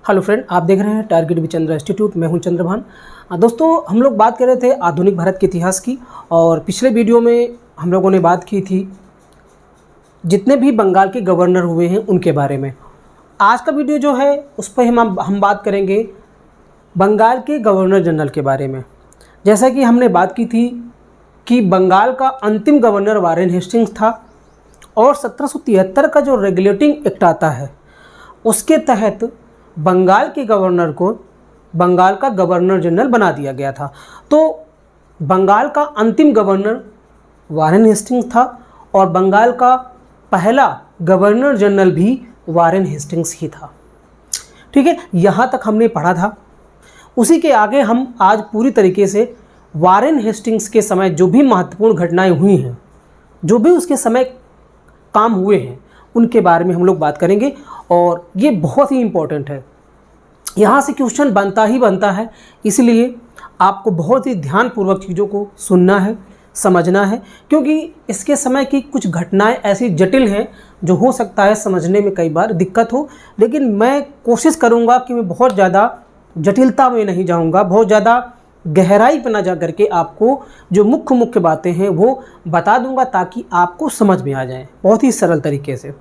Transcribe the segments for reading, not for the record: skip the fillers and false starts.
Hello friend, आप देख रहे हैं टारगेट विद चंद्र इंस्टीट्यूट। मैं हूं चंद्रभान। दोस्तों, हम लोग बात कर रहे थे आधुनिक भारत के इतिहास की, और पिछले वीडियो में हम लोगों ने बात की थी जितने भी बंगाल के गवर्नर हुए हैं उनके बारे में। आज का वीडियो जो है उस पर हम बात करेंगे बंगाल के गवर्नर जनरल के बारे में। जैसा कि हमने बात की थी कि बंगाल का अंतिम गवर्नर वारेन हेस्टिंग्स था, और 1773 का जो रेगुलेटिंग एक्ट आता है उसके तहत बंगाल के गवर्नर को बंगाल का गवर्नर जनरल बना दिया गया था। तो बंगाल का अंतिम गवर्नर वारेन हेस्टिंग्स था, और बंगाल का पहला गवर्नर जनरल भी वारेन हेस्टिंग्स ही था। ठीक है, यहाँ तक हमने पढ़ा था। उसी के आगे हम आज पूरी तरीके से वारेन हेस्टिंग्स के समय जो भी महत्वपूर्ण घटनाएं हुई हैं, जो भी उसके समय काम हुए हैं, उनके बारे में हम लोग बात करेंगे। और ये बहुत ही इम्पोर्टेंट है, यहाँ से क्वेश्चन बनता ही बनता है, इसलिए आपको बहुत ही ध्यानपूर्वक चीज़ों को सुनना है, समझना है, क्योंकि इसके समय की कुछ घटनाएं ऐसी जटिल हैं जो हो सकता है समझने में कई बार दिक्कत हो। लेकिन मैं कोशिश करूँगा कि मैं बहुत ज़्यादा जटिलता में नहीं जाऊँगा, बहुत ज़्यादा गहराई पर ना जा करके आपको जो मुख्य बातें हैं वो बता दूंगा, ताकि आपको समझ में आ जाए बहुत ही सरल तरीके से।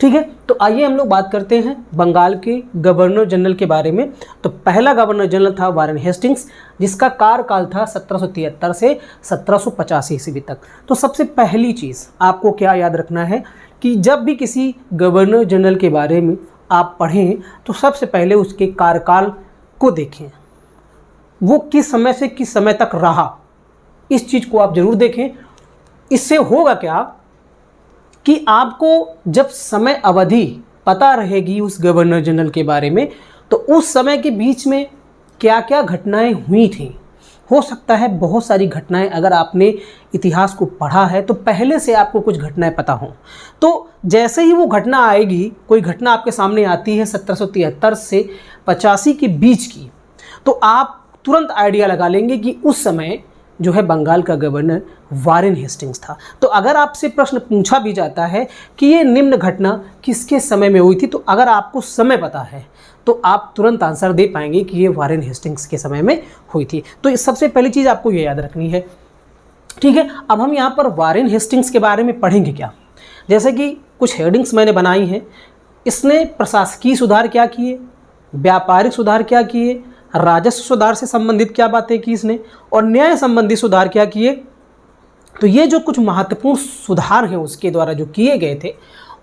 ठीक है, तो आइए हम लोग बात करते हैं बंगाल के गवर्नर जनरल के बारे में। तो पहला गवर्नर जनरल था वारेन हेस्टिंग्स, जिसका कार्यकाल था 1773 से 1785 ईस्वी तक। तो सबसे पहली चीज़ आपको क्या याद रखना है कि जब भी किसी गवर्नर जनरल के बारे में आप पढ़ें तो सबसे पहले उसके कार्यकाल को देखें, वो किस समय से किस समय तक रहा, इस चीज़ को आप ज़रूर देखें। इससे होगा क्या कि आपको जब समय अवधि पता रहेगी उस गवर्नर जनरल के बारे में, तो उस समय के बीच में क्या क्या घटनाएं हुई थी। हो सकता है बहुत सारी घटनाएं, अगर आपने इतिहास को पढ़ा है तो पहले से आपको कुछ घटनाएं पता हों, तो जैसे ही वो घटना आएगी, कोई घटना आपके सामने आती है 1773 से 85 के बीच की, तो आप तुरंत आइडिया लगा लेंगे कि उस समय जो है बंगाल का गवर्नर वारेन हेस्टिंग्स था। तो अगर आपसे प्रश्न पूछा भी जाता है कि ये निम्न घटना किसके समय में हुई थी, तो अगर आपको समय पता है तो आप तुरंत आंसर दे पाएंगे कि ये वारेन हेस्टिंग्स के समय में हुई थी। तो इस सबसे पहली चीज़ आपको ये याद रखनी है। ठीक है, अब हम यहाँ पर वारेन हेस्टिंग्स के बारे में पढ़ेंगे क्या। जैसे कि कुछ हेडिंग्स मैंने बनाई हैं। इसने प्रशासकीय सुधार क्या किए, व्यापारिक सुधार क्या किए, राजस्व सुधार से संबंधित क्या बातें की इसने, और न्याय संबंधी सुधार क्या किए। तो ये जो कुछ महत्वपूर्ण सुधार हैं उसके द्वारा जो किए गए थे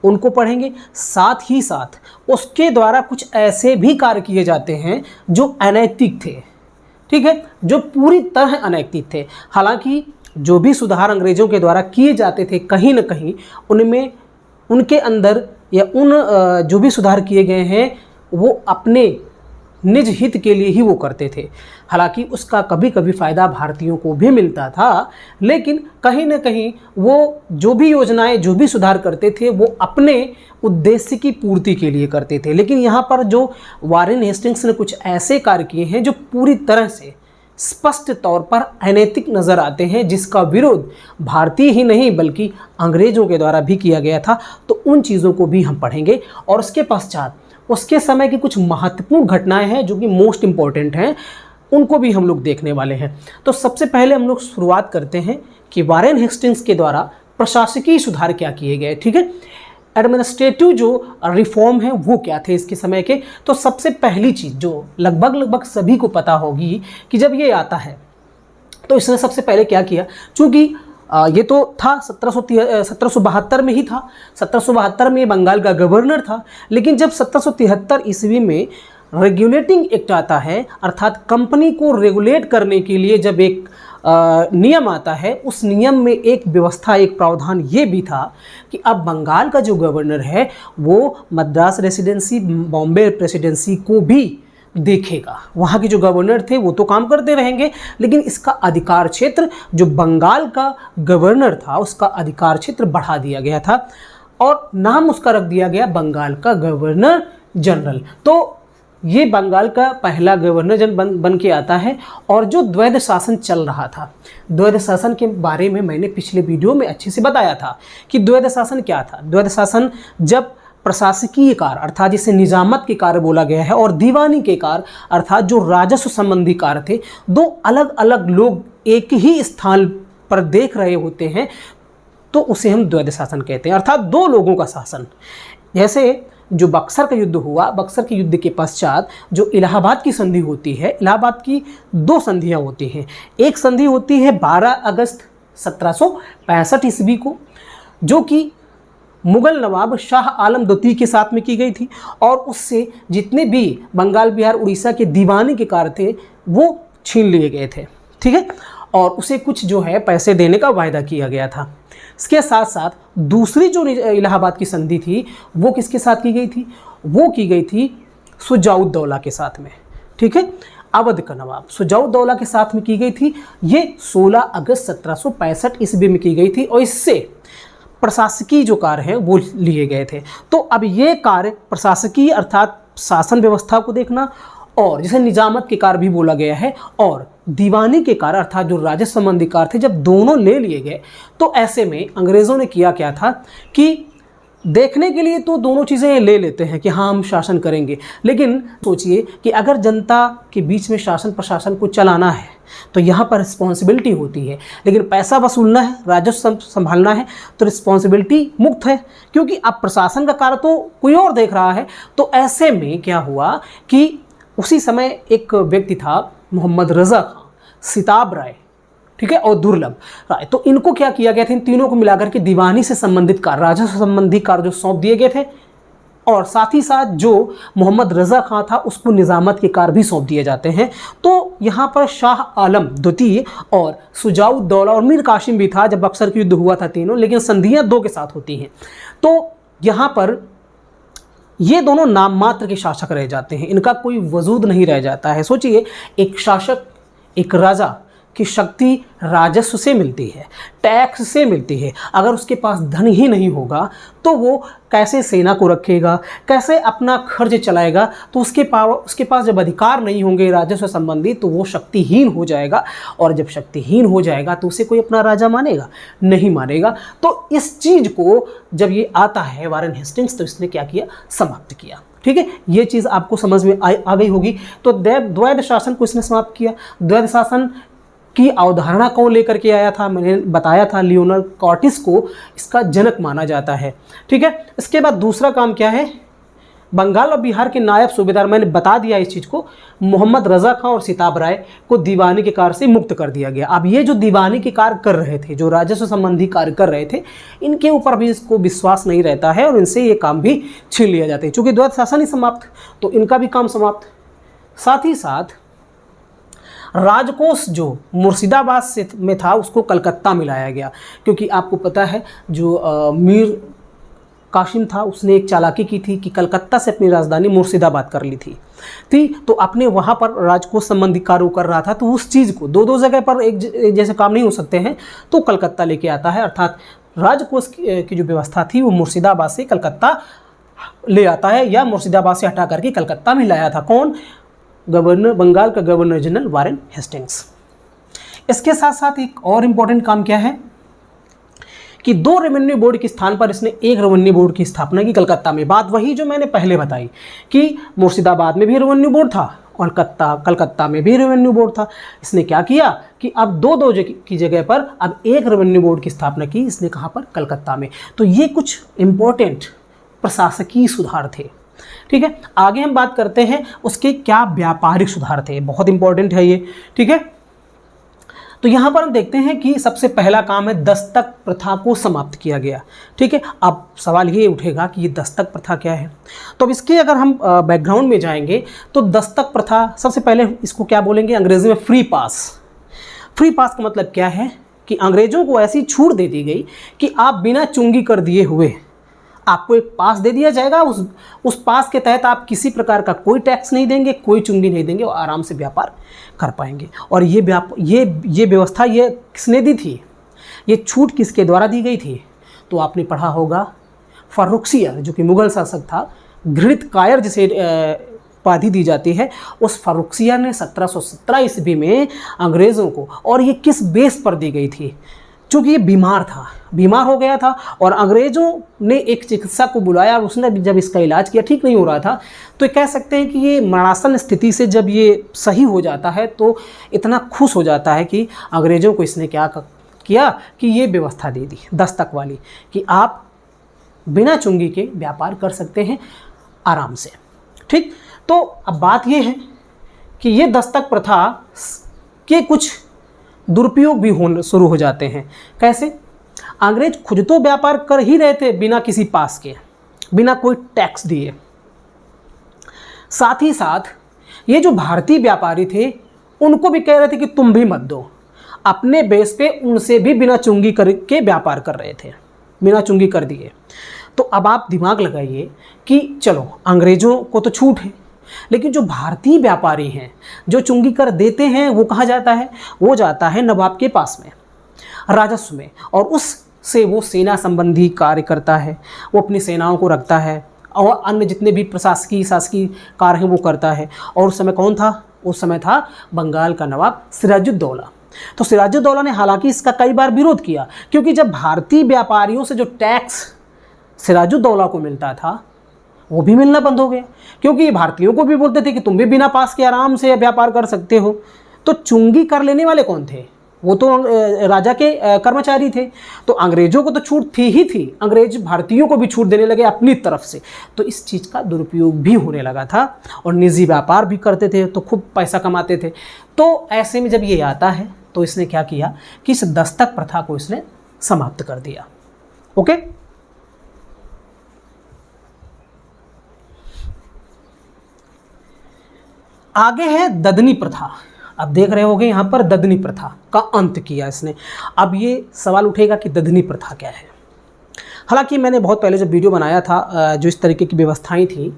उनको पढ़ेंगे। साथ ही साथ उसके द्वारा कुछ ऐसे भी कार्य किए जाते हैं जो अनैतिक थे। ठीक है, जो पूरी तरह अनैतिक थे। हालांकि जो भी सुधार अंग्रेज़ों के द्वारा किए जाते थे, कहीं ना कहीं उनमें उनके अंदर या उन जो भी सुधार किए गए हैं वो अपने निज हित के लिए ही वो करते थे। हालांकि उसका कभी कभी फ़ायदा भारतीयों को भी मिलता था, लेकिन कहीं ना कहीं वो जो भी योजनाएं, जो भी सुधार करते थे वो अपने उद्देश्य की पूर्ति के लिए करते थे। लेकिन यहाँ पर जो वारेन हेस्टिंग्स ने कुछ ऐसे कार्य किए हैं जो पूरी तरह से स्पष्ट तौर पर अनैतिक नज़र आते हैं, जिसका विरोध भारतीय ही नहीं बल्कि अंग्रेज़ों के द्वारा भी किया गया था। तो उन चीज़ों को भी हम पढ़ेंगे, और उसके पश्चात उसके समय की कुछ महत्वपूर्ण घटनाएं हैं जो कि मोस्ट इम्पॉर्टेंट हैं, उनको भी हम लोग देखने वाले हैं। तो सबसे पहले हम लोग शुरुआत करते हैं कि वारेन हेस्टिंग्स के द्वारा प्रशासकीय सुधार क्या किए गए। ठीक है, एडमिनिस्ट्रेटिव जो रिफॉर्म है वो क्या थे इसके समय के। तो सबसे पहली चीज़ जो लगभग सभी को पता होगी कि जब ये आता है तो इसने सबसे पहले क्या किया, चूँकि ये तो था 1772 में ही था। 1772 में बंगाल का गवर्नर था। लेकिन जब 1773 ईस्वी में रेगुलेटिंग एक्ट आता है, अर्थात कंपनी को रेगुलेट करने के लिए जब एक नियम आता है, उस नियम में एक व्यवस्था, एक प्रावधान ये भी था कि अब बंगाल का जो गवर्नर है वो मद्रास रेसिडेंसी, बॉम्बे प्रेसिडेंसी को भी देखेगा। वहाँ के जो गवर्नर थे वो तो काम करते रहेंगे, लेकिन इसका अधिकार क्षेत्र, जो बंगाल का गवर्नर था उसका अधिकार क्षेत्र बढ़ा दिया गया था, और नाम उसका रख दिया गया बंगाल का गवर्नर जनरल। तो ये बंगाल का पहला गवर्नर जनरल बन के आता है। और जो द्वैध शासन चल रहा था, द्वैध शासन के बारे में मैंने पिछले वीडियो में अच्छे से बताया था कि द्वैध शासन क्या था। द्वैध शासन जब प्रशासकीय कार्य अर्थात जिसे निजामत के कार्य बोला गया है और दीवानी के कार्य अर्थात जो राजस्व संबंधी कार्य थे, दो अलग अलग लोग एक ही स्थान पर देख रहे होते हैं, तो उसे हम द्वैध शासन कहते हैं, अर्थात दो लोगों का शासन। जैसे जो बक्सर का युद्ध हुआ, बक्सर के युद्ध के पश्चात जो इलाहाबाद की संधि होती है, इलाहाबाद की दो संधियां होती हैं। एक संधि होती है 12 अगस्त 1765 ईस्वी को, जो कि मुगल नवाब शाह आलम द्वितीय के साथ में की गई थी, और उससे जितने भी बंगाल, बिहार, उड़ीसा के दीवानी के कार्य थे वो छीन लिए गए थे, ठीक है, और उसे कुछ जो है पैसे देने का वायदा किया गया था। इसके साथ साथ दूसरी जो इलाहाबाद की संधि थी वो किसके साथ की गई थी? वो की गई थी शुजाउद्दौला के साथ में, ठीक है, अवध का नवाब शुजाउद्दौला के साथ में की गई थी। ये 16 अगस्त 1765 ईस्वी में की गई थी, और इससे प्रशासकीय जो कार्य हैं वो लिए गए थे। तो अब ये कार्य प्रशासकीय अर्थात शासन व्यवस्था को देखना, और जिसे निजामत के कार्य भी बोला गया है, और दीवानी के कार्य अर्थात जो राजस्व संबंधी कार्य थे, जब दोनों ले लिए गए तो ऐसे में अंग्रेज़ों ने किया क्या था कि देखने के लिए तो दोनों चीज़ें ले लेते हैं कि हाँ हम शासन करेंगे, लेकिन सोचिए कि अगर जनता के बीच में शासन प्रशासन को चलाना है तो यहाँ पर रिस्पॉन्सिबिलिटी होती है, लेकिन पैसा वसूलना है, राजस्व संभालना है, तो रिस्पॉन्सिबिलिटी मुक्त है, क्योंकि अब प्रशासन का कार्य तो कोई और देख रहा है। तो ऐसे में क्या हुआ कि उसी समय एक व्यक्ति था मोहम्मद रज़ा खां, सिताब राय, ठीक है, और दुर्लभ राय। तो इनको क्या किया गया था? इन तीनों को मिलाकर के दीवानी से संबंधित कार्य, राजस्व संबंधी कार्य जो सौंप दिए गए थे, और साथ ही साथ जो मोहम्मद रज़ा खां था उसको निजामत के कार्य भी सौंप दिए जाते हैं। तो यहाँ पर शाह आलम द्वितीय और शुजाउद्दौला और मीर कासिम भी था जब बक्सर का युद्ध हुआ था तीनों, लेकिन संधियाँ दो के साथ होती हैं। तो यहाँ पर ये दोनों नाम मात्र के शासक रह जाते हैं, इनका कोई वजूद नहीं रह जाता है। सोचिए, एक शासक, एक राजा की शक्ति राजस्व से मिलती है, टैक्स से मिलती है। अगर उसके पास धन ही नहीं होगा तो वो कैसे सेना को रखेगा, कैसे अपना खर्च चलाएगा? तो उसके पास जब अधिकार नहीं होंगे राजस्व संबंधी तो वो शक्तिहीन हो जाएगा, और जब शक्तिहीन हो जाएगा तो उसे कोई अपना राजा मानेगा? नहीं मानेगा। तो इस चीज़ को जब ये आता है वारेन हेस्टिंग्स, तो इसने क्या किया? समाप्त किया, ठीक है। ये चीज़ आपको समझ में आ गई होगी। तो द्वैध शासन को इसने समाप्त किया। द्वैध शासन की अवधारणा कौन लेकर के आया था? मैंने बताया था लियोनार्ड कॉर्टिस को इसका जनक माना जाता है, ठीक है। इसके बाद दूसरा काम क्या है? बंगाल और बिहार के नायब सूबेदार, मैंने बता दिया इस चीज़ को, मोहम्मद रज़ा खां और सिताब राय को दीवानी के कार्य से मुक्त कर दिया गया। अब ये जो दीवानी के कार्य कर रहे थे, जो राजस्व संबंधी कार्य कर रहे थे, इनके ऊपर भी इसको विश्वास नहीं रहता है और इनसे ये काम भी छीन लिया जाता है। चूँकि द्वैध शासन ही समाप्त, तो इनका भी काम समाप्त। साथ ही साथ राजकोष जो मुर्शिदाबाद से में था उसको कलकत्ता में लाया गया, क्योंकि आपको पता है जो मीर कासिम था उसने एक चालाकी की थी कि कलकत्ता से अपनी राजधानी मुर्शिदाबाद कर ली थी, तो अपने वहाँ पर राजकोष संबंधी कार्य कर रहा था। तो उस चीज़ को दो जगह पर एक जैसे काम नहीं हो सकते हैं, तो कलकत्ता लेके आता है, अर्थात राजकोष की जो व्यवस्था थी वो मुर्शिदाबाद से कलकत्ता ले आता है, या मुर्शिदाबाद से हटा करके कलकत्ता में लाया था। कौन? गवर्नर, बंगाल का गवर्नर जनरल वारेन हेस्टिंग्स। इसके साथ साथ एक और इम्पोर्टेंट काम क्या है कि 2 रेवेन्यू बोर्ड के स्थान पर इसने एक रेवेन्यू बोर्ड की स्थापना की कलकत्ता में। बात वही जो मैंने पहले बताई कि मुर्शिदाबाद में भी रेवेन्यू बोर्ड था और कलकत्ता में भी रेवेन्यू बोर्ड था। इसने क्या किया कि अब दो की जगह पर अब एक रेवेन्यू बोर्ड की स्थापना की। इसने कहाँ पर? कलकत्ता में। तो ये कुछ इम्पोर्टेंट प्रशासकीय सुधार थे, ठीक है। आगे हम बात करते हैं उसके क्या व्यापारिक सुधार थे, बहुत इंपॉर्टेंट है ये, ठीक है। तो यहाँ पर हम देखते हैं कि सबसे पहला काम है दस्तक प्रथा को समाप्त किया गया, ठीक है। अब सवाल ये उठेगा कि ये दस्तक प्रथा क्या है। तो अब इसके अगर हम बैकग्राउंड में जाएंगे तो दस्तक प्रथा, सबसे पहले इसको क्या बोलेंगे अंग्रेजी में? Free pass. फ्री पास का मतलब क्या है कि अंग्रेजों को ऐसी छूट दे दी गई कि आप बिना चुंगी कर दिए हुए आपको एक पास दे दिया जाएगा। उस पास के तहत आप किसी प्रकार का कोई टैक्स नहीं देंगे, कोई चुंगी नहीं देंगे और आराम से व्यापार कर पाएंगे। और ये व्यवस्था ये किसने दी थी? ये छूट किसके द्वारा दी गई थी? तो आपने पढ़ा होगा फर्रुखसियर, जो कि मुगल शासक था, घृणित कायर जिसे उपाधि दी जाती है, उस फर्रुखसियर ने 1717 ईस्वी में अंग्रेज़ों को, और ये किस बेस पर दी गई थी? चूँकि ये बीमार हो गया था और अंग्रेज़ों ने एक चिकित्सक को बुलाया और उसने जब इसका इलाज किया, ठीक नहीं हो रहा था, तो कह सकते हैं कि ये मरणासन स्थिति से जब ये सही हो जाता है तो इतना खुश हो जाता है कि अंग्रेज़ों को इसने क्या किया कि ये व्यवस्था दे दी दस्तक वाली, कि आप बिना चुंगी के व्यापार कर सकते हैं आराम से। ठीक, तो अब बात ये है कि ये दस्तक प्रथा के कुछ दुरुपयोग भी होने शुरू हो जाते हैं। कैसे? अंग्रेज खुद तो व्यापार कर ही रहे थे बिना किसी पास के, बिना कोई टैक्स दिए। साथ ही साथ ये जो भारतीय व्यापारी थे उनको भी कह रहे थे कि तुम भी मत दो, अपने बेस पे उनसे भी बिना चुंगी करके व्यापार कर रहे थे, बिना चुंगी कर दिए। तो अब आप दिमाग लगाइए कि चलो अंग्रेज़ों को तो छूट है, लेकिन जो भारतीय व्यापारी हैं जो चुंगी कर देते हैं वो कहाँ जाता है? वो जाता है नवाब के पास में, राजस्व में, और उससे वो सेना संबंधी कार्य करता है, वो अपनी सेनाओं को रखता है और अन्य जितने भी प्रशासकीय शासकीय कार्य हैं वो करता है। और उस समय कौन था? उस समय था बंगाल का नवाब सिराजुद्दौला। तो सिराजुद्दौला ने हालांकि इसका कई बार विरोध किया, क्योंकि जब भारतीय व्यापारियों से जो टैक्स सिराजुद्दौला को मिलता था वो भी मिलना बंद हो गया, क्योंकि ये भारतीयों को भी बोलते थे कि तुम भी बिना पास के आराम से व्यापार कर सकते हो। तो चुंगी कर लेने वाले कौन थे? वो तो राजा के कर्मचारी थे। तो अंग्रेज़ों को तो छूट थी ही थी, अंग्रेज भारतीयों को भी छूट देने लगे अपनी तरफ से। तो इस चीज़ का दुरुपयोग भी होने लगा था और निजी व्यापार भी करते थे, तो खूब पैसा कमाते थे। तो ऐसे में जब ये आता है तो इसने क्या किया कि इस दस्तक प्रथा को इसने समाप्त कर दिया। ओके, आगे है ददनी प्रथा। अब देख रहे होंगे यहाँ पर ददनी प्रथा का अंत किया इसने। अब ये सवाल उठेगा कि ददनी प्रथा क्या है। हालांकि मैंने बहुत पहले जब वीडियो बनाया था जो इस तरीके की व्यवस्थाएं थी,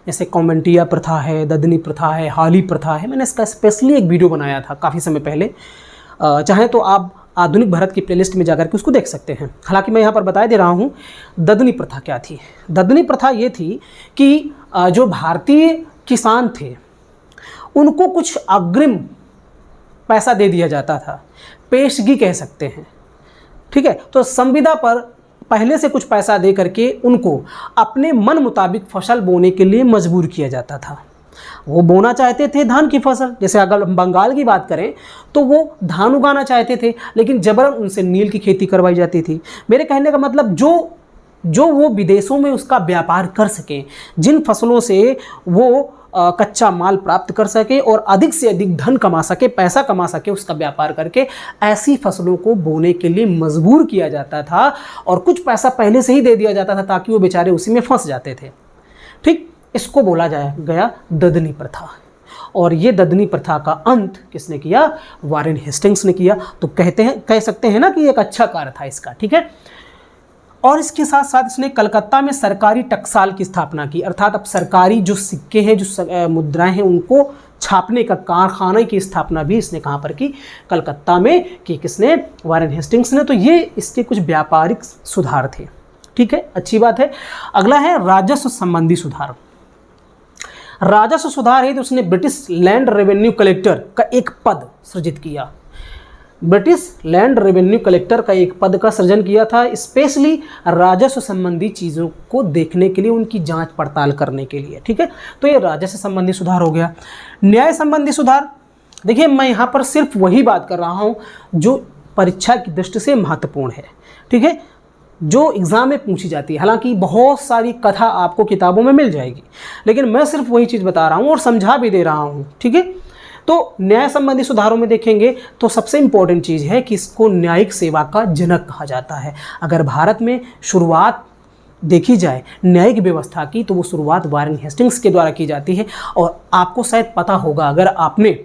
जैसे कॉन्वेंटिया प्रथा है, ददनी प्रथा है, हाली प्रथा है, मैंने इसका स्पेशली एक वीडियो बनाया था काफ़ी समय पहले। चाहे तो आप आधुनिक भारत की प्लेलिस्ट में जाकर के उसको देख सकते हैं। हालांकि मैं यहाँ पर बता दे रहा हूँ ददनी प्रथा क्या थी। ददनी प्रथा ये थी कि जो भारतीय किसान थे उनको कुछ अग्रिम पैसा दे दिया जाता था, पेशगी कह सकते हैं। ठीक है, तो संविदा पर पहले से कुछ पैसा दे करके उनको अपने मन मुताबिक फसल बोने के लिए मजबूर किया जाता था। वो बोना चाहते थे धान की फसल, जैसे अगर बंगाल की बात करें तो वो धान उगाना चाहते थे, लेकिन जबरन उनसे नील की खेती करवाई जाती थी। मेरे कहने का मतलब जो वो विदेशों में उसका व्यापार कर सकें, जिन फसलों से वो कच्चा माल प्राप्त कर सके और अधिक से अधिक धन कमा सके, पैसा कमा सके उसका व्यापार करके, ऐसी फसलों को बोने के लिए मजबूर किया जाता था और कुछ पैसा पहले से ही दे दिया जाता था ताकि वो बेचारे उसी में फंस जाते थे। ठीक, इसको बोला गया ददनी प्रथा। और ये ददनी प्रथा का अंत किसने किया? वारेन हेस्टिंग्स ने किया। तो कह सकते हैं ना कि एक अच्छा कार्य था इसका। ठीक है, और इसके साथ साथ इसने कलकत्ता में सरकारी टकसाल की स्थापना की, अर्थात अब सरकारी जो सिक्के हैं, जो मुद्राएं हैं, उनको छापने का कारखाने की स्थापना भी इसने कहाँ पर की? कलकत्ता में की। किसने? वारेन हेस्टिंग्स ने। तो ये इसके कुछ व्यापारिक सुधार थे। ठीक है, अच्छी बात है। अगला है राजस्व संबंधी सुधार। राजस्व सुधार है तो उसने ब्रिटिश लैंड रेवेन्यू कलेक्टर का एक पद सृजित किया। ब्रिटिश लैंड रेवेन्यू कलेक्टर का एक पद का सृजन किया था, स्पेशली राजस्व संबंधी चीज़ों को देखने के लिए, उनकी जांच पड़ताल करने के लिए। ठीक है, तो ये राजस्व संबंधी सुधार हो गया। न्याय संबंधी सुधार, देखिए मैं यहाँ पर सिर्फ वही बात कर रहा हूँ जो परीक्षा की दृष्टि से महत्वपूर्ण है। ठीक है, जो एग्ज़ाम में पूछी जाती है। हालांकि बहुत सारी कथा आपको किताबों में मिल जाएगी, लेकिन मैं सिर्फ वही चीज़ बता रहा हूँ और समझा भी दे रहा हूँ। ठीक है, तो न्याय संबंधी सुधारों में देखेंगे तो सबसे इम्पोर्टेंट चीज़ है कि इसको न्यायिक सेवा का जनक कहा जाता है। अगर भारत में शुरुआत देखी जाए न्यायिक व्यवस्था की तो वो शुरुआत वारेन हेस्टिंग्स के द्वारा की जाती है। और आपको शायद पता होगा, अगर आपने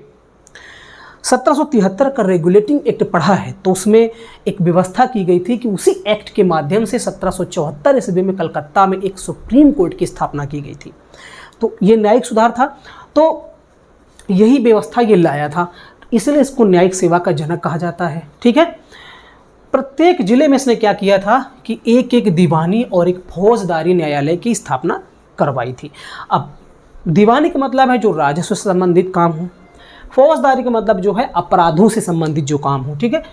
1773 का रेगुलेटिंग एक्ट पढ़ा है तो उसमें एक व्यवस्था की गई थी कि उसी एक्ट के माध्यम से 1774 ईस्वी में कलकत्ता में एक सुप्रीम कोर्ट की स्थापना की गई थी। तो ये न्यायिक सुधार था, तो यही व्यवस्था ये लाया था, इसलिए इसको न्यायिक सेवा का जनक कहा जाता है। ठीक है, प्रत्येक जिले में इसने क्या किया था कि एक एक दीवानी और एक फौजदारी न्यायालय की स्थापना करवाई थी। अब दीवानी का मतलब है जो राजस्व से संबंधित काम हो, फौजदारी का मतलब जो है अपराधों से संबंधित जो काम हो। ठीक है,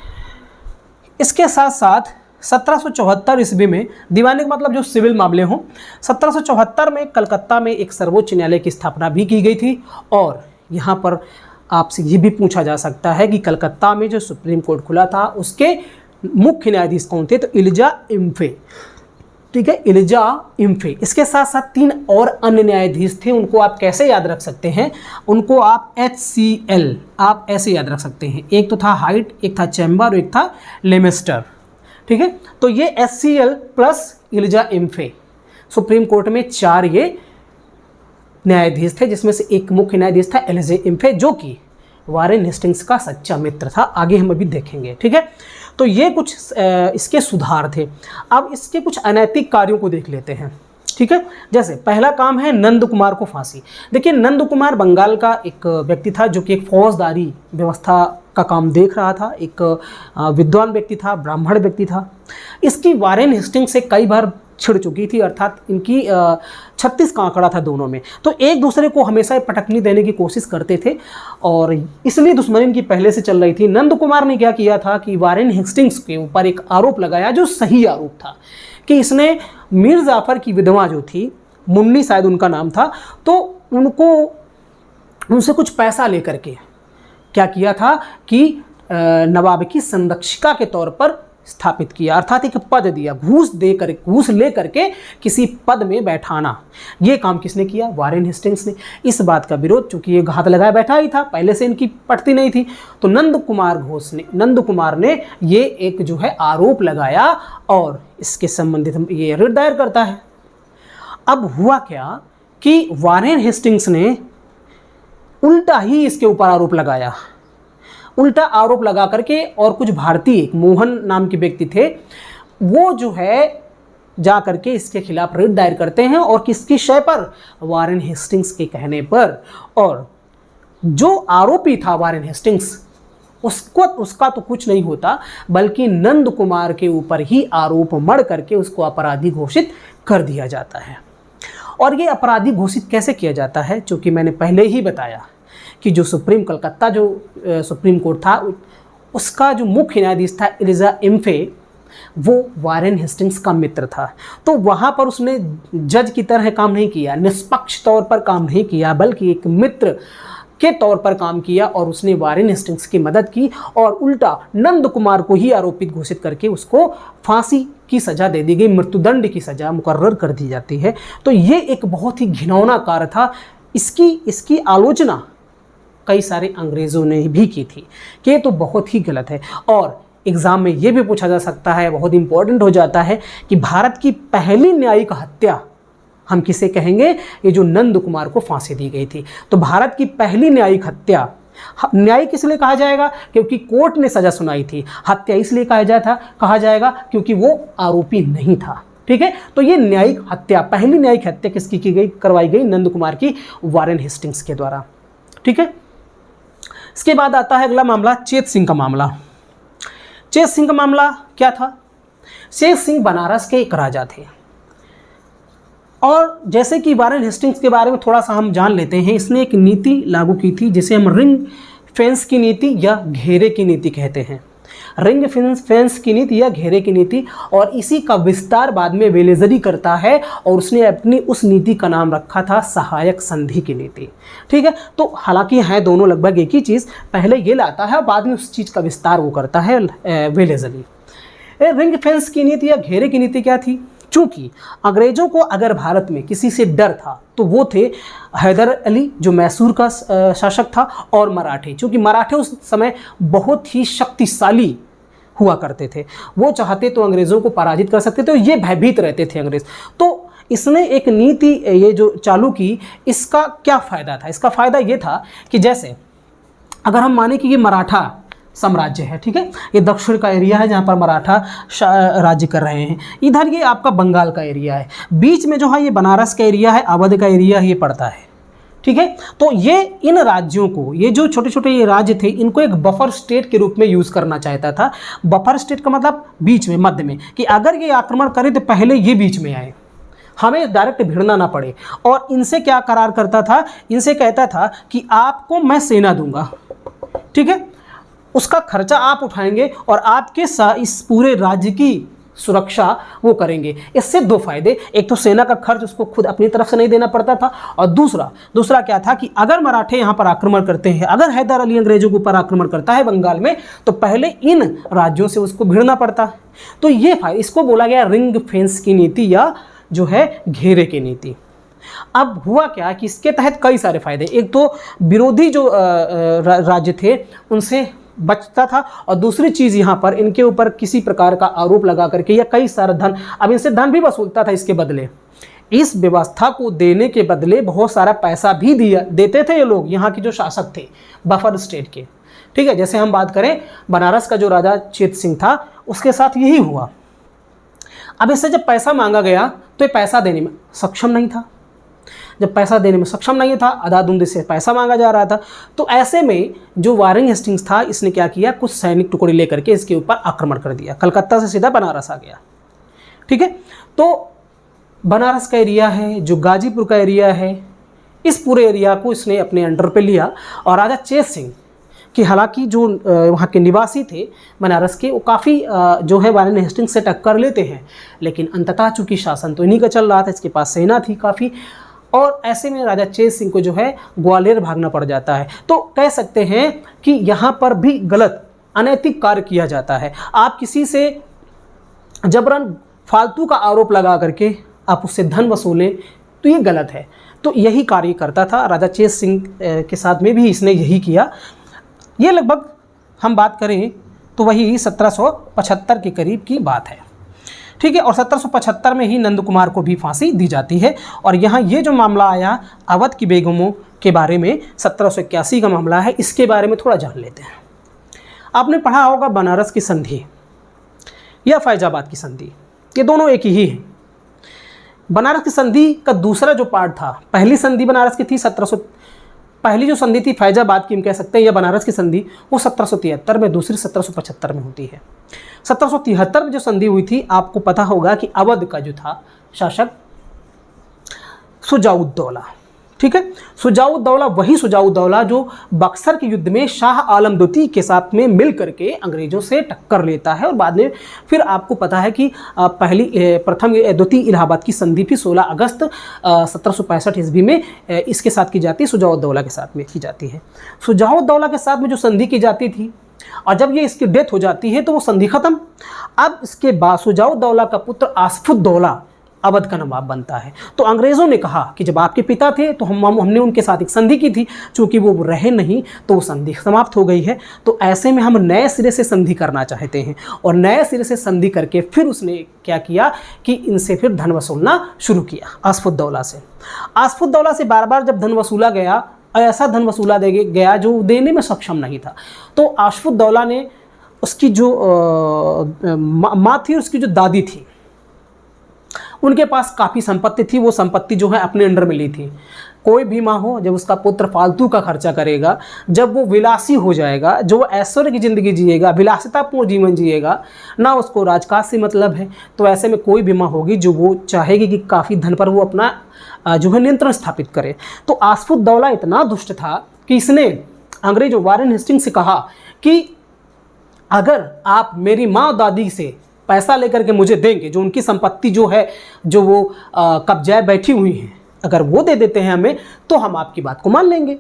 इसके साथ साथ 1774 ईस्वी में, दीवानी का मतलब जो सिविल मामले हों, 1774 में कलकत्ता में एक सर्वोच्च न्यायालय की स्थापना भी की गई थी। और यहाँ पर आपसे ये भी पूछा जा सकता है कि कलकत्ता में जो सुप्रीम कोर्ट खुला था उसके मुख्य न्यायाधीश कौन थे, तो इलिजा इम्फे, ठीक है, इलिजा इम्फे। इसके साथ साथ 3 और अन्य न्यायाधीश थे, उनको आप कैसे याद रख सकते हैं, उनको आप HCL आप ऐसे याद रख सकते हैं। एक तो था हाइट, एक था चैम्बर और एक था लेमेस्टर, ठीक है। तो ये HCL plus Elijah इम्फे, supreme court में 4 ये न्यायाधीश थे, जिसमें से एक मुख्य न्यायाधीश था इलिजा इम्फे, जो कि वारेन हेस्टिंग्स का सच्चा मित्र था। आगे हम अभी देखेंगे, ठीक है। तो ये कुछ इसके सुधार थे। अब इसके कुछ अनैतिक कार्यों को देख लेते हैं, ठीक है। जैसे पहला काम है नंद कुमार को फांसी। देखिए, नंद कुमार बंगाल का एक व्यक्ति था जो कि एक फौजदारी व्यवस्था का काम देख रहा था, एक विद्वान व्यक्ति था, ब्राह्मण व्यक्ति था। इसकी वारेन हेस्टिंग्स से कई बार छिड़ चुकी थी, अर्थात इनकी 36 का आंकड़ा था दोनों में, तो एक दूसरे को हमेशा पटकनी देने की कोशिश करते थे और इसलिए दुश्मनी इनकी पहले से चल रही थी। नंद कुमार ने क्या किया था कि वारेन हेस्टिंग्स के ऊपर एक आरोप लगाया जो सही आरोप था, कि इसने मीर जाफर की विधवा जो थी, मुन्नी शायद उनका नाम था, तो उनसे कुछ पैसा लेकर के क्या किया था कि नवाब की संरक्षिका के तौर पर स्थापित किया, अर्थात एक पद दिया, घूस ले करके किसी पद में बैठाना। ये काम किसने किया? वारेन हेस्टिंग्स ने। इस बात का विरोध, चूंकि ये घात लगाए बैठा ही था, पहले से इनकी पटती नहीं थी, तो नंद कुमार ने ये एक जो है आरोप लगाया और इसके संबंधित ये रिट दायर करता है। अब हुआ क्या कि वारेन हेस्टिंग्स ने उल्टा ही इसके ऊपर आरोप लगाया, उल्टा आरोप लगा करके, और कुछ भारतीय, मोहन नाम के व्यक्ति थे, वो जो है जा करके इसके खिलाफ रिट दायर करते हैं। और किसकी शय पर? वारेन हेस्टिंग्स के कहने पर। और जो आरोपी था वारेन हेस्टिंग्स, उसका तो कुछ नहीं होता, बल्कि नंद कुमार के ऊपर ही आरोप मढ़ करके उसको अपराधी घोषित कर दिया जाता है। और ये अपराधी घोषित कैसे किया जाता है? चूँकि मैंने पहले ही बताया कि जो कलकत्ता जो सुप्रीम कोर्ट था, उसका जो मुख्य न्यायाधीश था इलिजा इम्फे, वो वारेन हेस्टिंग्स का मित्र था। तो वहाँ पर उसने जज की तरह काम नहीं किया, निष्पक्ष तौर पर काम नहीं किया, बल्कि एक मित्र के तौर पर काम किया और उसने वारेन हेस्टिंग्स की मदद की और उल्टा नंद कुमार को ही आरोपित घोषित करके उसको फांसी की सज़ा दे दी गई, मृत्युदंड की सज़ा मुकर्रर कर दी जाती है। तो ये एक बहुत ही घिनौना कार्य था। इसकी आलोचना कई सारे अंग्रेज़ों ने भी की थी कि ये तो बहुत ही गलत है। और एग्ज़ाम में ये भी पूछा जा सकता है, बहुत इंपॉर्टेंट हो जाता है, कि भारत की पहली न्यायिक हत्या हम किसे कहेंगे? ये जो नंद कुमार को फांसी दी गई थी। तो भारत की पहली न्यायिक हत्या, न्यायिक इसलिए कहा जाएगा क्योंकि कोर्ट ने सज़ा सुनाई थी, हत्या इसलिए कहा जाएगा क्योंकि वो आरोपी नहीं था, ठीक है। तो ये न्यायिक हत्या, पहली न्यायिक हत्या किसकी की गई? करवाई गई नंद कुमार की, वारेन हेस्टिंग्स के द्वारा, ठीक है। इसके बाद आता है अगला मामला, चेत सिंह का मामला। चेत सिंह का मामला क्या था? चेत सिंह बनारस के एक राजा थे और जैसे कि वारेन हेस्टिंग्स के बारे में थोड़ा सा हम जान लेते हैं। इसने एक नीति लागू की थी जिसे हम रिंग फेंस की नीति या घेरे की नीति कहते हैं। रिंग फेंस की नीति या घेरे की नीति, और इसी का विस्तार बाद में वेलेजरी करता है और उसने अपनी उस नीति का नाम रखा था सहायक संधि की नीति, ठीक है। तो हालांकि है दोनों लगभग एक ही चीज़, पहले ये लाता है और बाद में उस चीज़ का विस्तार वो करता है वेलेजरी। रिंग फेंस की नीति या घेरे की नीति क्या थी? चूँकि अंग्रेज़ों को अगर भारत में किसी से डर था तो वो थे हैदर अली जो मैसूर का शासक था, और मराठे। चूँकि मराठे उस समय बहुत ही शक्तिशाली हुआ करते थे, वो चाहते तो अंग्रेज़ों को पराजित कर सकते थे, तो ये भयभीत रहते थे अंग्रेज़। तो इसने एक नीति ये जो चालू की, इसका क्या फ़ायदा था? इसका फ़ायदा ये था कि जैसे अगर हम माने कि ये मराठा साम्राज्य है, ठीक है, ये दक्षिण का एरिया है जहाँ पर मराठा राज्य कर रहे हैं, इधर ये आपका बंगाल का एरिया है, बीच में जो है ये बनारस का एरिया है, अवध का एरिया ये पड़ता है, ठीक है। तो ये इन राज्यों को, ये जो छोटे छोटे ये राज्य थे, इनको एक बफर स्टेट के रूप में यूज़ करना चाहता था। बफर स्टेट का मतलब बीच में, मध्य में, कि अगर ये आक्रमण करे तो पहले ये बीच में आए, हमें डायरेक्ट भिड़ना ना पड़े। और इनसे क्या करार करता था? इनसे कहता था कि आपको मैं सेना दूंगा, ठीक है, उसका खर्चा आप उठाएंगे और आपके इस पूरे राज्य की सुरक्षा वो करेंगे। इससे दो फायदे, एक तो सेना का खर्च उसको खुद अपनी तरफ से नहीं देना पड़ता था, और दूसरा क्या था कि अगर मराठे यहाँ पर आक्रमण करते हैं, अगर हैदर अली अंग्रेजों के ऊपर आक्रमण करता है बंगाल में, तो पहले इन राज्यों से उसको भिड़ना पड़ता है। तो ये फायदा, इसको बोला गया रिंग फेंस की नीति या जो है घेरे की नीति। अब हुआ क्या कि इसके तहत कई सारे फायदे, एक तो विरोधी जो राज्य थे उनसे बचता था, और दूसरी चीज़ यहाँ पर इनके ऊपर किसी प्रकार का आरोप लगा करके या कई सारा धन, अब इनसे धन भी वसूलता था इसके बदले। इस व्यवस्था को देने के बदले बहुत सारा पैसा भी देते थे ये लोग, यहाँ के जो शासक थे बफर स्टेट के। ठीक है, जैसे हम बात करें बनारस का जो राजा चेत सिंह था, उसके साथ यही हुआ। अब इससे जब पैसा मांगा गया तो ये पैसा देने में सक्षम नहीं था। जब पैसा देने में सक्षम नहीं था, अंधाधुंध से पैसा मांगा जा रहा था, तो ऐसे में जो वारेन हेस्टिंग्स था, इसने क्या किया, कुछ सैनिक टुकड़े लेकर के इसके ऊपर आक्रमण कर दिया। कलकत्ता से सीधा बनारस आ गया। ठीक है, तो बनारस का एरिया है, जो गाजीपुर का एरिया है, इस पूरे एरिया को इसने अपने अंडर पे लिया। और राजा चेत सिंह कि हालांकि जो वहाँ के निवासी थे बनारस के, वो काफ़ी जो है वारेन हेस्टिंग्स से टक्कर लेते हैं, लेकिन अंततः चूँकि शासन तो इन्हीं का चल रहा था, इसके पास सेना थी काफ़ी, और ऐसे में राजा चेत सिंह को जो है ग्वालियर भागना पड़ जाता है। तो कह सकते हैं कि यहाँ पर भी गलत अनैतिक कार्य किया जाता है। आप किसी से जबरन फालतू का आरोप लगा करके आप उससे धन वसूलें तो ये गलत है। तो यही कार्य करता था राजा चेत सिंह के साथ में भी इसने यही किया। ये लगभग हम बात करें तो वही 1775 के करीब की बात है। ठीक है, और 1775 में ही नंद कुमार को भी फांसी दी जाती है। और यहाँ ये जो मामला आया अवध की बेगमों के बारे में, 1781 का मामला है, इसके बारे में थोड़ा जान लेते हैं। आपने पढ़ा होगा बनारस की संधि या फैजाबाद की संधि, ये दोनों एक ही है। बनारस की संधि का दूसरा जो पार्ट था, पहली संधि बनारस की थी पहली जो संधि थी फैजाबाद की हम कह सकते हैं, या बनारस की संधि, वो 1773 में, दूसरी 1775 में होती है। 1773 में जो संधि हुई थी, आपको पता होगा कि अवध का जो था शासक शुजाउद्दौला, ठीक है, शुजाउद्दौला वही शुजाउद्दौला जो बक्सर के युद्ध में शाह आलम द्वितीय के साथ में मिल करके अंग्रेजों से टक्कर लेता है। और बाद में फिर आपको पता है कि द्वितीय इलाहाबाद की संधि भी 16 अगस्त 1765 ईस्वी में इसके साथ की जाती है, शुजाउद्दौला के साथ में की जाती है। शुजाउद्दौला के साथ में जो संधि की जाती थी, और जब ये इसकी डेथ हो जाती है तो वो संधि खत्म। अब इसके बाद शुजाउद्दौला का पुत्र आसफुद्दौला अवध का नवाब बनता है। तो अंग्रेज़ों ने कहा कि जब आपके पिता थे तो हमने उनके साथ एक संधि की थी, चूँकि वो रहे नहीं तो वो संधि समाप्त हो गई है, तो ऐसे में हम नए सिरे से संधि करना चाहते हैं। और नए सिरे से संधि करके फिर उसने क्या किया कि इनसे फिर धन वसूलना शुरू किया आसफुद्दौला से। आसफुद्दौला से बार बार जब धन वसूला गया, ऐसा धन वसूला गया जो देने में सक्षम नहीं था, तो आसफुद्दौला ने उसकी जो माँ थी, उसकी जो दादी थी, उनके पास काफ़ी संपत्ति थी। वो संपत्ति जो है अपने अंडर में ली थी। कोई भी माँ हो, जब उसका पुत्र फालतू का खर्चा करेगा, जब वो विलासी हो जाएगा, जो वो ऐश्वर्य की ज़िंदगी जिएगा, विलासितापूर्ण जीवन जिएगा, ना उसको राजकाज से मतलब है, तो ऐसे में कोई भी माँ होगी जो वो चाहेगी कि काफ़ी धन पर वो अपना जो है नियंत्रण स्थापित करे। तो आसफुद्दौला इतना दुष्ट था कि इसने अंग्रेजों वारेन हेस्टिंग्स से कहा कि अगर आप मेरी माँ दादी से पैसा लेकर के मुझे देंगे, जो उनकी संपत्ति जो है, जो वो कब्जाए बैठी हुई हैं, अगर वो दे देते हैं हमें, तो हम आपकी बात को मान लेंगे।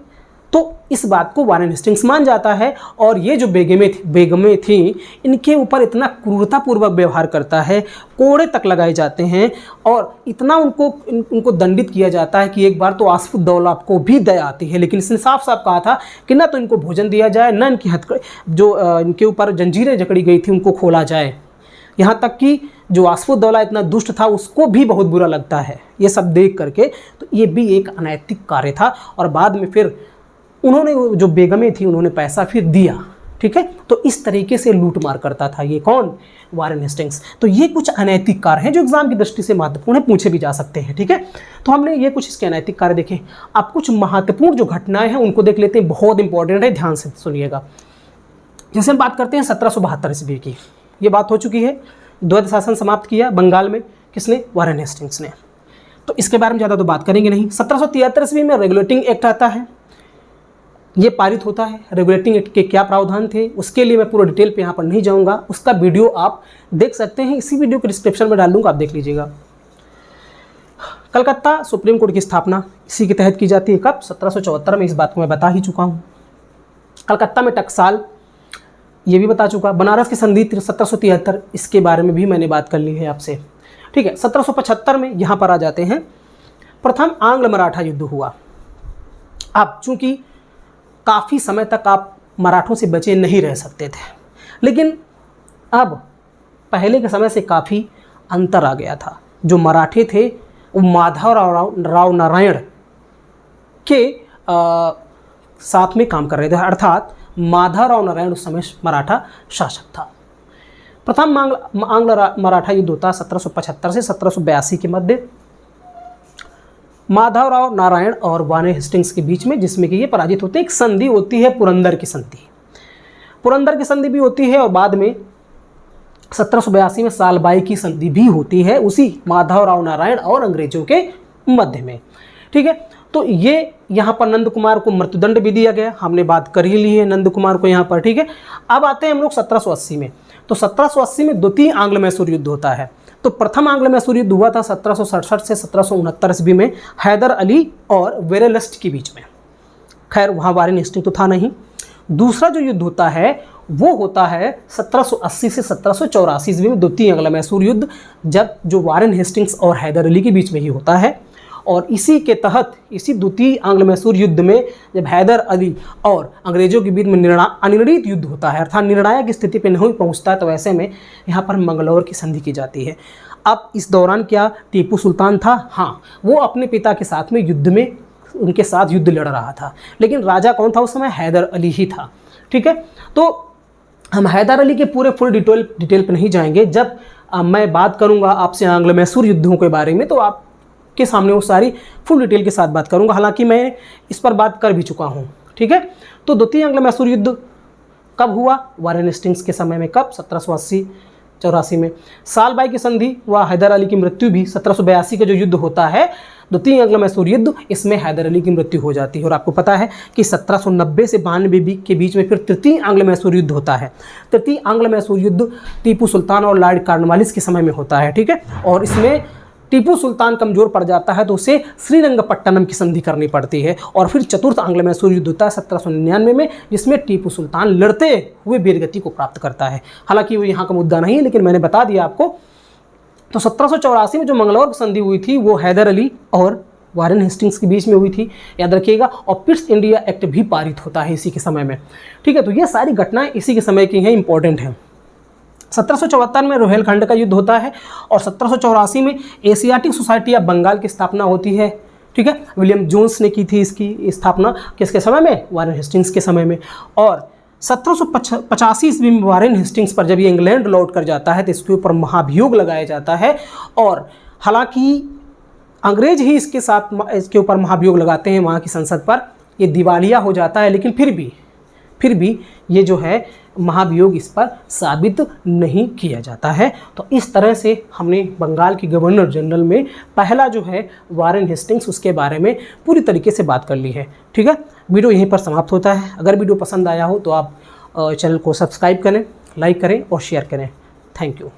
तो इस बात को वारेन हेस्टिंग्स मान जाता है, और ये जो बेगमें थीं, इनके ऊपर इतना क्रूरतापूर्वक व्यवहार करता है, कोड़े तक लगाए जाते हैं, और इतना उनको दंडित किया जाता है कि एक बार तो आसफुद्दौला को भी दया आती है, लेकिन इसने साफ साफ कहा था कि ना तो इनको भोजन दिया जाए, ना इनकी इनके ऊपर जंजीरें जकड़ी गई थी उनको खोला जाए। यहाँ तक कि जो आसफुद्दौला इतना दुष्ट था उसको भी बहुत बुरा लगता है ये सब देख करके। तो ये भी एक अनैतिक कार्य था। और बाद में फिर उन्होंने जो बेगमें थी उन्होंने पैसा फिर दिया, ठीक है। तो इस तरीके से लूट मार करता था ये कौन, वारेन हेस्टिंग्स। तो ये कुछ अनैतिक कार्य हैं जो एग्जाम की दृष्टि से महत्वपूर्ण है, पूछे भी जा सकते हैं, ठीक है। तो हमने ये कुछ इसके अनैतिक कार्य देखे। अब कुछ महत्वपूर्ण जो घटनाएं हैं उनको देख लेते हैं, बहुत इंपॉर्टेंट है, ध्यान से सुनिएगा। जैसे हम बात करते हैं 1772 ईस्वी की, ये बात हो चुकी है। द्वैध शासन समाप्त किया बंगाल में, किसने, वारेन हेस्टिंग्स ने। तो इसके बारे में ज़्यादा तो बात करेंगे नहीं। 1773 ईस्वी में रेगुलेटिंग एक्ट आता है। ये पारित होता है, रेगुलेटिंग एक्ट के क्या प्रावधान थे, उसके लिए मैं पूरा डिटेल पे यहाँ पर नहीं जाऊँगा, उसका वीडियो आप देख सकते हैं, इसी वीडियो के डिस्क्रिप्शन में डाल दूँगा, आप देख लीजिएगा। कलकत्ता सुप्रीम कोर्ट की स्थापना इसी के तहत की जाती है। कब? 1774 में। इस बात को मैं बता ही चुका हूँ। कलकत्ता में टकसाल, ये भी बता चुका। बनारस की संधि 1773, इसके बारे में भी मैंने बात कर ली है आपसे, ठीक है। 1775 में यहाँ पर आ जाते हैं, प्रथम आंग्ल मराठा युद्ध हुआ। अब चूंकि काफ़ी समय तक आप मराठों से बचे नहीं रह सकते थे, लेकिन अब पहले के समय से काफ़ी अंतर आ गया था। जो मराठे थे वो माधवराव नारायण के साथ में काम कर रहे थे, अर्थात माधवराव नारायण उस समय मराठा शासक था। प्रथम आंग्ल मराठा युद्ध होता 1775 से 1782 के मध्य माधवराव नारायण और वारेन हेस्टिंग्स के बीच में, जिसमें कि ये पराजित होते हैं। एक संधि होती है पुरंदर की संधि, पुरंदर की संधि भी होती है, और बाद में 1782 में सालबाई की संधि भी होती है, उसी माधवराव नारायण और अंग्रेजों के मध्य में, ठीक है। तो ये यहाँ पर नंद कुमार को मृत्युदंड भी दिया गया, हमने बात कर ही ली है नंद कुमार को यहाँ पर, ठीक है। अब आते हैं हम लोग 1780 में। तो 1780 में द्वितीय आंग्ल मैसूर युद्ध होता है। तो प्रथम आंग्ल मैसूर युद्ध हुआ था 1767 से 1769 ईस्वी में हैदर अली और वेरेलस्ट के बीच में। खैर वहाँ वारेन हेस्टिंग्स तो था नहीं। दूसरा जो युद्ध होता है वो होता है 1780 से 1784 ईस्वी में, द्वितीय आंग्ल मैसूर युद्ध, जब जो वारेन हेस्टिंग्स और हैदर अली के बीच में ही होता है। और इसी के तहत, इसी द्वितीय आंग्ल मैसूर युद्ध में जब हैदर अली और अंग्रेजों के बीच में अनिर्णित युद्ध होता है, अर्थात निर्णायक स्थिति पर नहीं पहुंचता, तो ऐसे में यहाँ पर मंगलौर की संधि की जाती है। अब इस दौरान क्या टीपू सुल्तान था? हाँ, वो अपने पिता के साथ में युद्ध में उनके साथ युद्ध लड़ रहा था, लेकिन राजा कौन था उस समय? हैदर अली ही था, ठीक है। तो हम हैदर अली के पूरे फुल डिटेल पर नहीं जाएंगे। जब मैं बात करूँगा आपसे आंग्ल मैसूर युद्धों के बारे में, तो आप के सामने वो सारी फुल डिटेल के साथ बात करूंगा, हालांकि मैं इस पर बात कर भी चुका हूं, ठीक है। तो द्वितीय आंग्ल मैसूर युद्ध कब हुआ? वारेन हेस्टिंग्स के समय में। कब? 1780-84 में। सालबाई की संधि व हैदर अली की मृत्यु भी 1782 का जो युद्ध होता है द्वितीय आंग्ल मैसूर युद्ध, इसमें हैदर अली की मृत्यु हो जाती है। और आपको पता है कि 1790 से 92 के बीच में फिर तृतीय आंग्ल मैसूर युद्ध होता है। तृतीय आंग्ल मैसूर युद्ध टीपू सुल्तान और लॉर्ड कॉर्नवालिस के समय में होता है, ठीक है। और इसमें टीपू सुल्तान कमजोर पड़ जाता है, तो उसे श्रीरंगपट्टनम की संधि करनी पड़ती है। और फिर चतुर्थ आंग्ल मैसूर युद्ध होता है 1799 में, जिसमें टीपू सुल्तान लड़ते हुए वीरगति को प्राप्त करता है। हालांकि वो यहाँ का मुद्दा नहीं है, लेकिन मैंने बता दिया आपको। तो 1784 में जो मंगलौर की संधि हुई थी वो हैदर अली और वारेन हेस्टिंग्स के बीच में हुई थी, याद रखिएगा। और पिट्स इंडिया एक्ट भी पारित होता है इसी के समय में, ठीक है। तो ये सारी घटनाएं इसी के समय की हैं, इंपॉर्टेंट हैं। 1774 में रोहेलखंड का युद्ध होता है, और 1784 में एशियाटिक सोसाइटी ऑफ बंगाल की स्थापना होती है, ठीक है। विलियम जोन्स ने की थी इसकी स्थापना किसके समय में? वारेन हेस्टिंग्स के समय में। और 1785 ईस्वी में वारेन हेस्टिंग्स पर जब ये इंग्लैंड लौट कर जाता है, तो इसके ऊपर महाभियोग लगाया जाता है। और हालांकि अंग्रेज ही इसके ऊपर महाभियोग लगाते हैं वहाँ की संसद पर, ये दिवालिया हो जाता है, लेकिन फिर भी ये जो है महाभियोग इस पर साबित नहीं किया जाता है। तो इस तरह से हमने बंगाल की गवर्नर जनरल में पहला जो है वारेन हेस्टिंग्स, उसके बारे में पूरी तरीके से बात कर ली है, ठीक है। वीडियो यहीं पर समाप्त होता है। अगर वीडियो पसंद आया हो तो आप चैनल को सब्सक्राइब करें, लाइक करें और शेयर करें। Thank you.